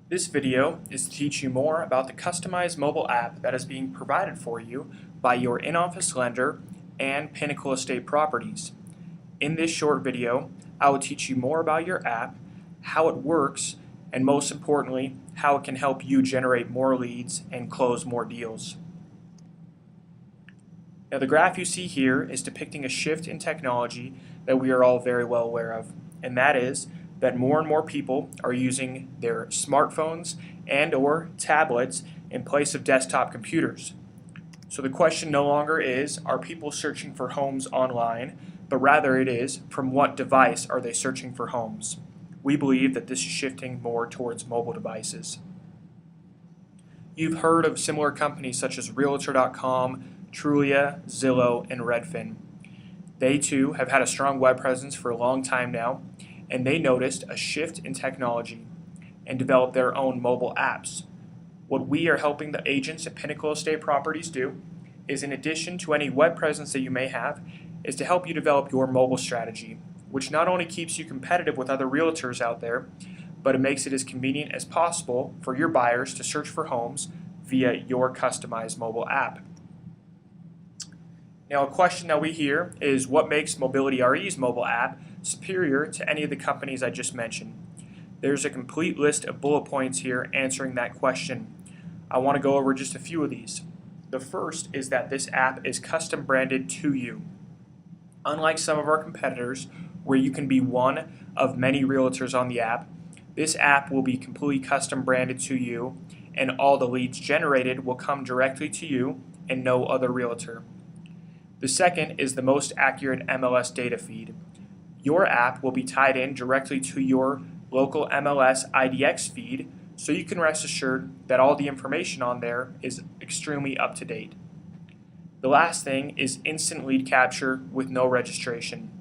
This video is to teach you more about the customized mobile app that is being provided for you by your in-office lender and Pinnacle Estate Properties. In this short video, I will teach you more about your app, how it works, and most importantly, how it can help you generate more leads and close more deals. Now, the graph you see here is depicting a shift in technology that we are all very well aware of, and that is that more and more people are using their smartphones and/or tablets in place of desktop computers. So the question no longer is, are people searching for homes online, but rather it is, from what device are they searching for homes? We believe that this is shifting more towards mobile devices. You've heard of similar companies such as Realtor.com, Trulia, Zillow, and Redfin. They too have had a strong web presence for a long time now, and they noticed a shift in technology and developed their own mobile apps. What we are helping the agents at Pinnacle Estate Properties do is, in addition to any web presence that you may have, is to help you develop your mobile strategy, which not only keeps you competitive with other realtors out there, but it makes it as convenient as possible for your buyers to search for homes via your customized mobile app. Now, a question that we hear is, what makes Mobility RE's mobile app superior to any of the companies I just mentioned? There's a complete list of bullet points here answering that question. I want to go over just a few of these. The first is that this app is custom branded to you. Unlike some of our competitors, where you can be one of many realtors on the app, this app will be completely custom branded to you, and all the leads generated will come directly to you and no other realtor. The second is the most accurate MLS data feed. Your app will be tied in directly to your local MLS IDX feed, so you can rest assured that all the information on there is extremely up to date. The last thing is instant lead capture with no registration.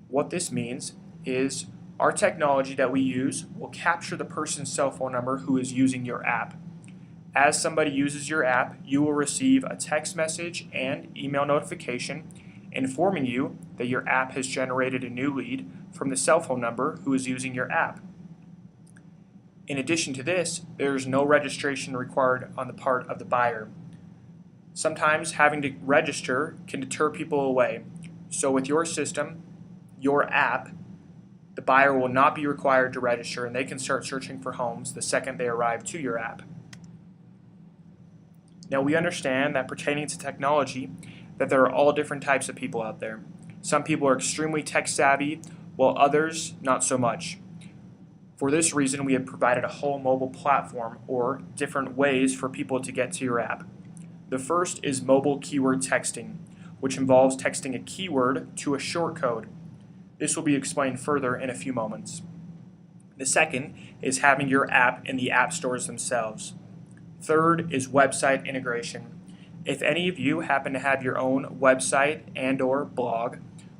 What this means is our technology that we use will capture the person's cell phone number who is using your app. As somebody uses your app, you will receive a text message and email notification informing you that your app has generated a new lead from the cell phone number who is using your app. In addition to this, there is no registration required on the part of the buyer. Sometimes having to register can deter people away. So with your system, your app, the buyer will not be required to register, and they can start searching for homes the second they arrive to your app. Now, we understand that pertaining to technology, that there are all different types of people out there. Some people are extremely tech savvy, while others not so much. For this reason, we have provided a whole mobile platform, or different ways for people to get to your app. The first is mobile keyword texting, which involves texting a keyword to a short code. This will be explained further in a few moments. The second is having your app in the app stores themselves. Third is website integration. If any of you happen to have your own website and/or blog,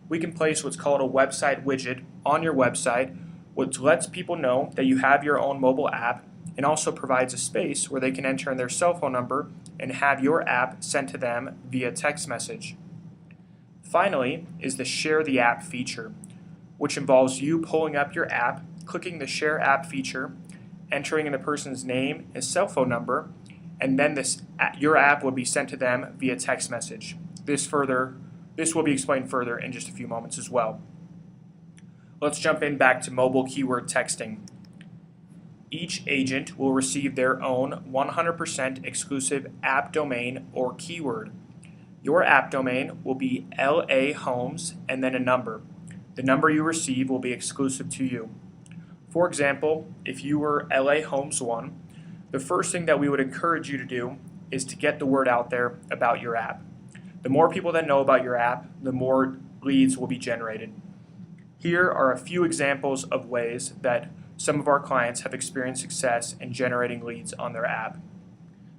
we can place what's called a website widget on your website, which lets people know that you have your own mobile app and also provides a space where they can enter in their cell phone number and have your app sent to them via text message. Finally is the Share the App feature, which involves you pulling up your app, clicking the Share App feature, entering in the person's name and cell phone number, and then your app will be sent to them via text message. This will be explained further in just a few moments as well. Let's jump in back to mobile keyword texting. Each agent will receive their own 100% exclusive app domain or keyword. Your app domain will be LA Homes and then a number. The number you receive will be exclusive to you. For example, if you were LA Homes 1, the first thing that we would encourage you to do is to get the word out there about your app. The more people that know about your app, the more leads will be generated. Here are a few examples of ways that some of our clients have experienced success in generating leads on their app.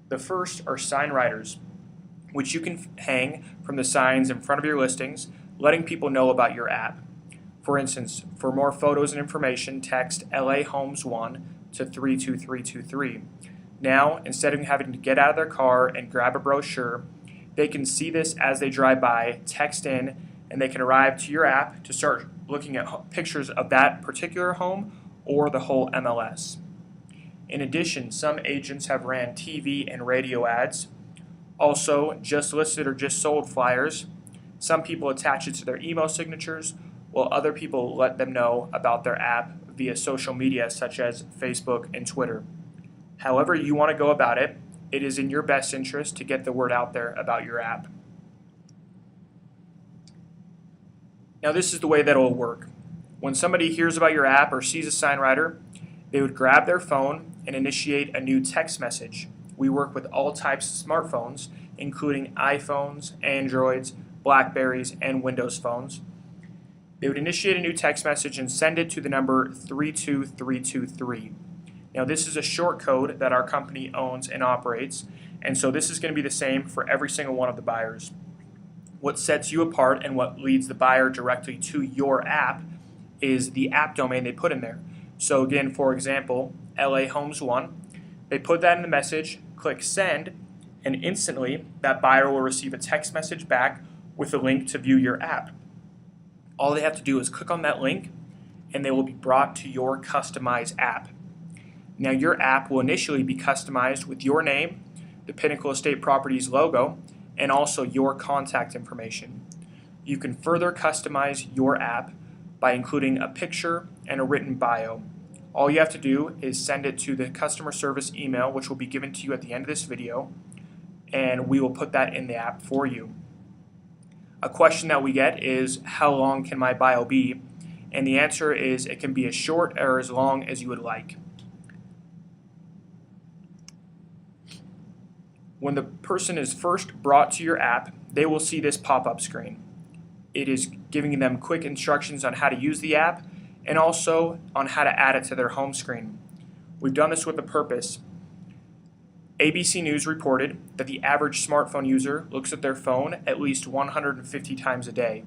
The first are sign writers, which you can hang from the signs in front of your listings, letting people know about your app. For instance, for more photos and information, text LA Homes 1 to 32323. Now, instead of having to get out of their car and grab a brochure, they can see this as they drive by, text in, and they can arrive to your app to start looking at pictures of that particular home or the whole MLS. In addition, some agents have ran TV and radio ads, also just listed or just sold flyers. Some people attach it to their email signatures, while other people let them know about their app via social media such as Facebook and Twitter. However you want to go about it, it is in your best interest to get the word out there about your app. Now this is the way that it will work. When somebody hears about your app or sees a sign rider, they would grab their phone and initiate a new text message. We work with all types of smartphones, including iPhones, Androids, Blackberries, and Windows phones. They would initiate a new text message and send it to the number 32323. Now this is a short code that our company owns and operates, and so this is going to be the same for every single one of the buyers. What sets you apart and what leads the buyer directly to your app is the app domain they put in there. So again, for example, LA Homes 1, they put that in the message, click send, and instantly that buyer will receive a text message back with a link to view your app. All they have to do is click on that link and they will be brought to your customized app. Now your app will initially be customized with your name, the Pinnacle Estate Properties logo, and also your contact information. You can further customize your app by including a picture and a written bio. All you have to do is send it to the customer service email, which will be given to you at the end of this video, and we will put that in the app for you. A question that we get is, how long can my bio be? And the answer is it can be as short or as long as you would like. When the person is first brought to your app, they will see this pop-up screen. It is giving them quick instructions on how to use the app and also on how to add it to their home screen. We've done this with a purpose. ABC News reported that the average smartphone user looks at their phone at least 150 times a day.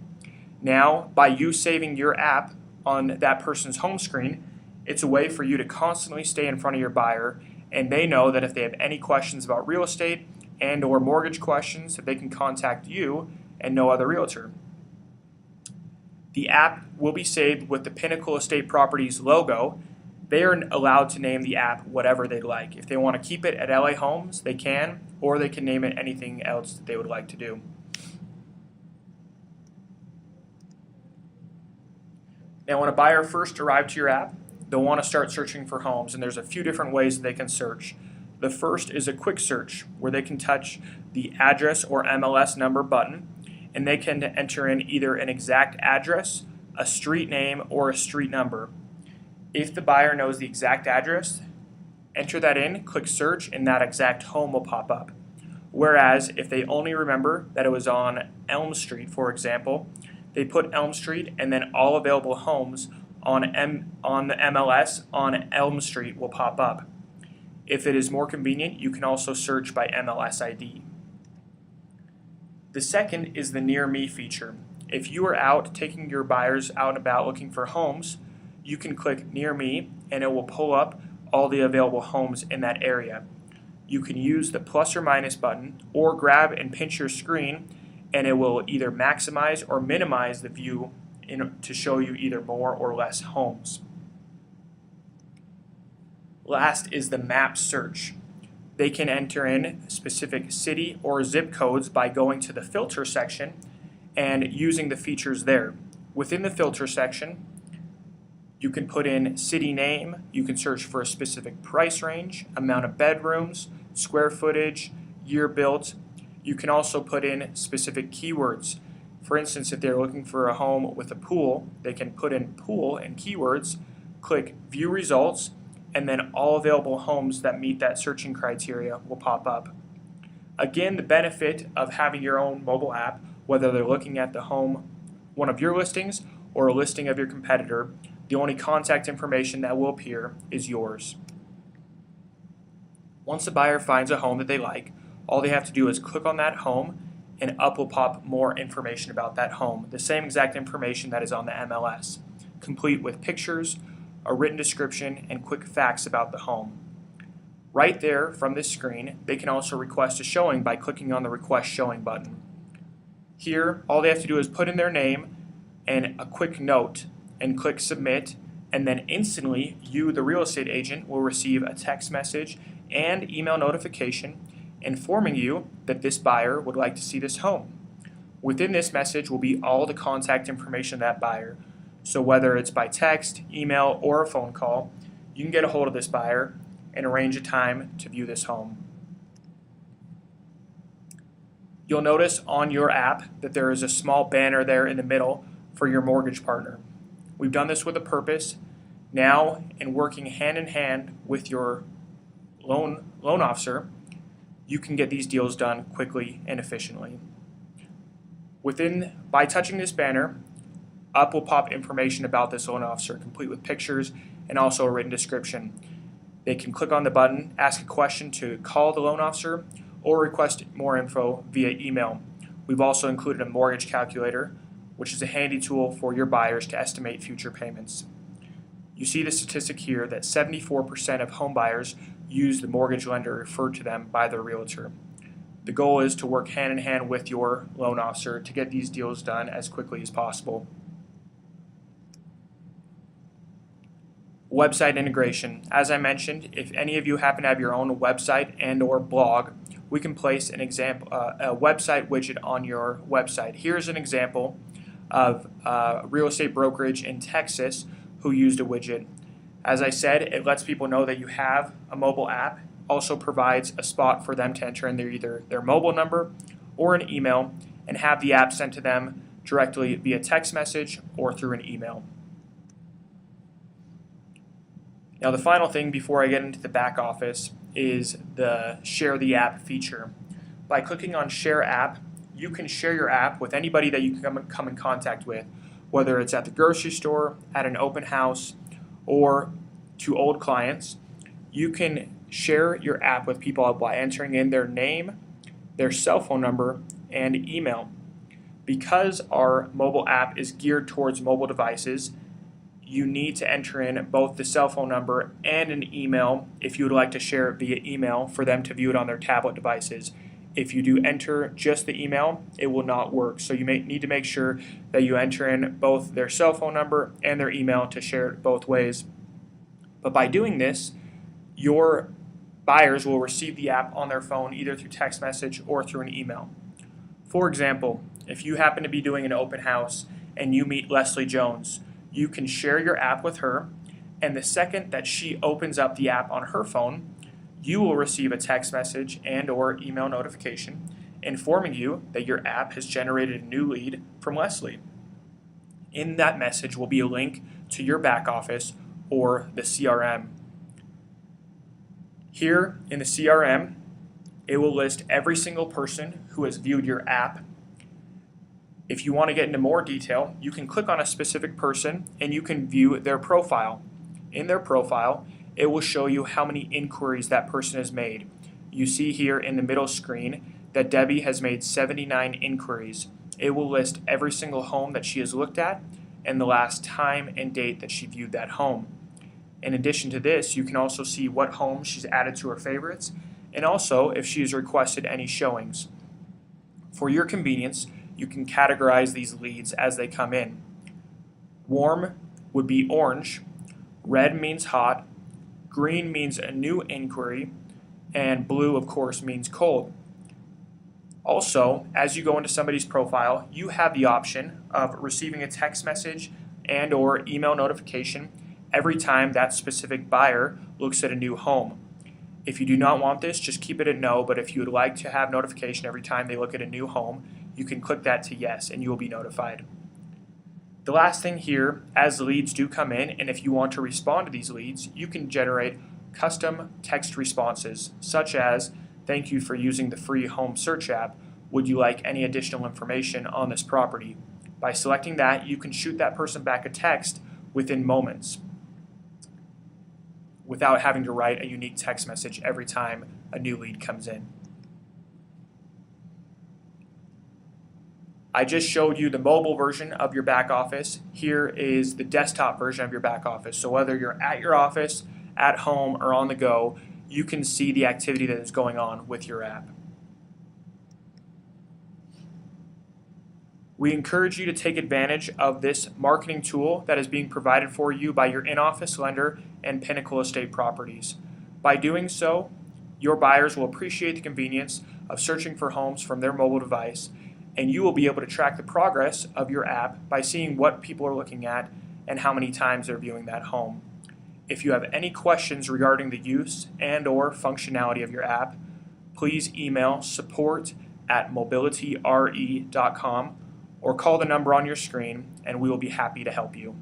Now, by you saving your app on that person's home screen, it's a way for you to constantly stay in front of your buyer, and they know that if they have any questions about real estate and or mortgage questions, that they can contact you and no other realtor. The app will be saved with the Pinnacle Estate Properties logo. They are allowed to name the app whatever they'd like. If they want to keep it at LA Homes, they can, or they can name it anything else that they would like to do. Now, when a buyer first arrives to your app, they'll want to start searching for homes, and there's a few different ways that they can search. The first is a quick search, where they can touch the address or MLS number button, and they can enter in either an exact address, a street name, or a street number. If the buyer knows the exact address, enter that in, click search, and that exact home will pop up. Whereas if they only remember that it was on Elm Street, for example, they put Elm Street and then all available homes on the MLS on Elm Street will pop up. If it is more convenient, you can also search by MLS ID. The second is the Near Me feature. If you are out taking your buyers out and about looking for homes, you can click Near Me and it will pull up all the available homes in that area. You can use the plus or minus button or grab and pinch your screen, and it will either maximize or minimize the view to show you either more or less homes. Last is the map search. They can enter in specific city or zip codes by going to the filter section and using the features there. Within the filter section, you can put in city name, you can search for a specific price range, amount of bedrooms, square footage, year built. You can also put in specific keywords. For instance, if they're looking for a home with a pool, they can put in pool and keywords, click view results, and then all available homes that meet that searching criteria will pop up. Again, the benefit of having your own mobile app, whether they're looking at the home, one of your listings, or a listing of your competitor, the only contact information that will appear is yours. Once a buyer finds a home that they like, all they have to do is click on that home and up will pop more information about that home, the same exact information that is on the MLS, complete with pictures, a written description, and quick facts about the home. Right there from this screen, they can also request a showing by clicking on the Request Showing button. Here, all they have to do is put in their name and a quick note and click Submit, and then instantly you, the real estate agent, will receive a text message and email notification informing you that this buyer would like to see this home. Within this message will be all the contact information of that buyer. So whether it's by text, email, or a phone call, you can get a hold of this buyer and arrange a time to view this home. You'll notice on your app that there is a small banner there in the middle for your mortgage partner. We've done this with a purpose. Now, in working hand in hand with your loan officer, you can get these deals done quickly and efficiently. By touching this banner, up will pop information about this loan officer, complete with pictures and also a written description. They can click on the button, ask a question to call the loan officer, or request more info via email. We've also included a mortgage calculator, which is a handy tool for your buyers to estimate future payments. You see the statistic here that 74% of home buyers use the mortgage lender referred to them by their realtor. The goal is to work hand in hand with your loan officer to get these deals done as quickly as possible. Website integration. As I mentioned, if any of you happen to have your own website and or blog, we can place a website widget on your website. Here's an example of a real estate brokerage in Texas who used a widget. As I said, it lets people know that you have a mobile app, also provides a spot for them to enter in either their mobile number or an email and have the app sent to them directly via text message or through an email. Now the final thing before I get into the back office is the share the app feature. By clicking on share app, you can share your app with anybody that you can come in contact with, whether it's at the grocery store, at an open house, or to old clients. You can share your app with people by entering in their name, their cell phone number, and email. Because our mobile app is geared towards mobile devices, you need to enter in both the cell phone number and an email if you would like to share it via email for them to view it on their tablet devices. If you do enter just the email, it will not work. So you may need to make sure that you enter in both their cell phone number and their email to share it both ways. But by doing this, your buyers will receive the app on their phone either through text message or through an email. For example, if you happen to be doing an open house and you meet Leslie Jones, you can share your app with her, and the second that she opens up the app on her phone, you will receive a text message and or email notification informing you that your app has generated a new lead from Leslie. In that message will be a link to your back office or the CRM. Here in the CRM, it will list every single person who has viewed your app. If you want to get into more detail, you can click on a specific person and you can view their profile. In their profile, it will show you how many inquiries that person has made. You see here in the middle screen that Debbie has made 79 inquiries. It will list every single home that she has looked at and the last time and date that she viewed that home. In addition to this, you can also see what homes she's added to her favorites and also if she has requested any showings. For your convenience, you can categorize these leads as they come in. Warm would be orange, red means hot, green means a new inquiry, and blue, of course, means cold. Also, as you go into somebody's profile, you have the option of receiving a text message and or email notification every time that specific buyer looks at a new home. If you do not want this, just keep it at no, but if you would like to have notification every time they look at a new home, you can click that to yes and you will be notified. The last thing here, as the leads do come in, and if you want to respond to these leads, you can generate custom text responses, such as, "Thank you for using the free home search app. Would you like any additional information on this property?" By selecting that, you can shoot that person back a text within moments without having to write a unique text message every time a new lead comes in. I just showed you the mobile version of your back office. Here is the desktop version of your back office. So whether you're at your office, at home, or on the go, you can see the activity that is going on with your app. We encourage you to take advantage of this marketing tool that is being provided for you by your in-office lender and Pinnacle Estate Properties. By doing so, your buyers will appreciate the convenience of searching for homes from their mobile device, and you will be able to track the progress of your app by seeing what people are looking at and how many times they're viewing that home. If you have any questions regarding the use and/or functionality of your app, please email support@mobilityre.com or call the number on your screen, and we will be happy to help you.